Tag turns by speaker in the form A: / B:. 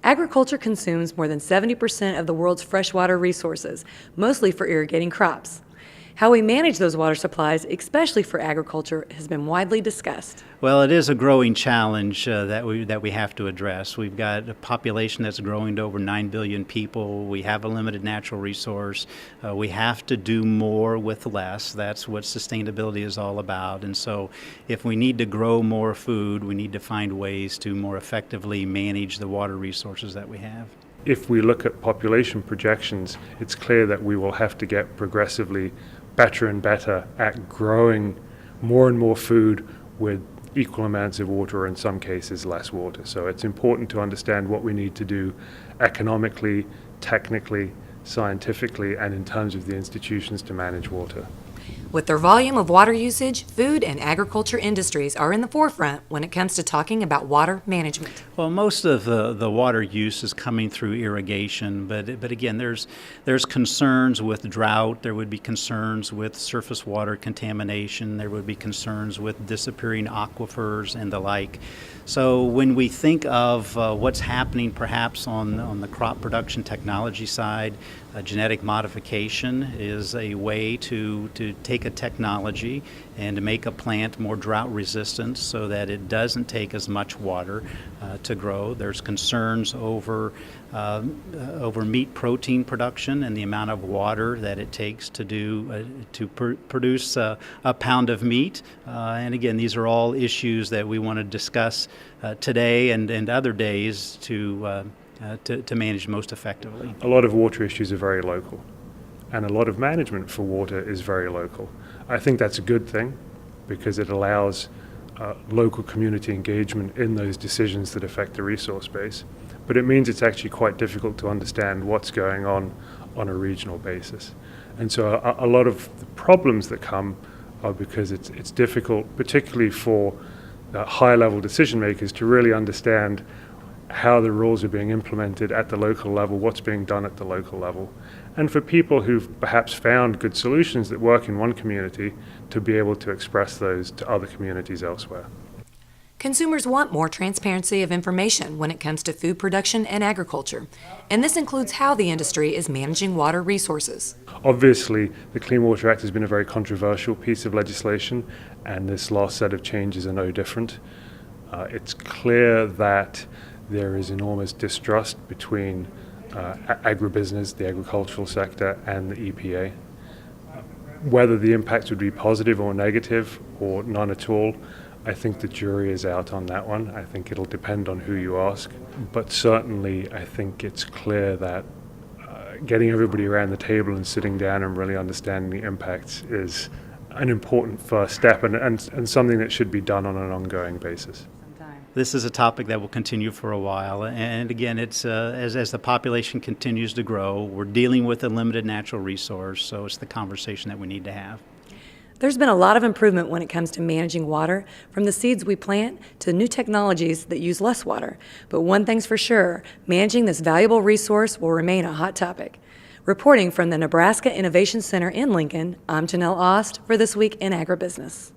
A: Agriculture consumes more than 70% of the world's freshwater resources, mostly for irrigating crops. How we manage those water supplies, especially for agriculture, has been widely discussed.
B: Well, it is a growing challenge that we have to address. We've got a population that's growing to over 9 billion people. We have a limited natural resource. We have to do more with less. That's what sustainability is all about. And so if we need to grow more food, we need to find ways to more effectively manage the water resources that we have.
C: If we look at population projections, it's clear that we will have to get progressively better and better at growing more and more food with equal amounts of water, or in some cases less water. So it's important to understand what we need to do economically, technically, scientifically, and in terms of the institutions to manage water.
A: With their volume of water usage, food and agriculture industries are in the forefront when it comes to talking about water management.
B: Well, most of the water use is coming through irrigation, but again, there's concerns with drought. There would be concerns with surface water contamination. There would be concerns with disappearing aquifers and the like. So when we think of what's happening perhaps on the crop production technology side, genetic modification is a way to take a technology and to make a plant more drought resistant so that it doesn't take as much water to grow. There's concerns over meat protein production and the amount of water that it takes to produce a pound of meat. And again, these are all issues that we want to discuss today and other days to manage most effectively.
C: A lot of water issues are very local, and a lot of management for water is very local. I think that's a good thing because it allows local community engagement in those decisions that affect the resource base. But it means it's actually quite difficult to understand what's going on a regional basis. And so a lot of the problems that come are because it's difficult, particularly for high-level decision makers, to really understand how the rules are being implemented at the local level, what's being done at the local level. And for people who've perhaps found good solutions that work in one community, to be able to express those to other communities elsewhere.
A: Consumers want more transparency of information when it comes to food production and agriculture, and this includes how the industry is managing water resources.
C: Obviously, the Clean Water Act has been a very controversial piece of legislation, and this last set of changes are no different. It's clear that there is enormous distrust between agribusiness, the agricultural sector, and the EPA. Whether the impact would be positive or negative or none at all, I think the jury is out on that one. I think it'll depend on who you ask. But certainly, I think it's clear that getting everybody around the table and sitting down and really understanding the impacts is an important first step and something that should be done on an ongoing basis.
B: This is a topic that will continue for a while, and again, it's as the population continues to grow, we're dealing with a limited natural resource, so it's the conversation that we need to have.
A: There's been a lot of improvement when it comes to managing water, from the seeds we plant to new technologies that use less water. But one thing's for sure, managing this valuable resource will remain a hot topic. Reporting from the Nebraska Innovation Center in Lincoln, I'm Janelle Ost for This Week in Agribusiness.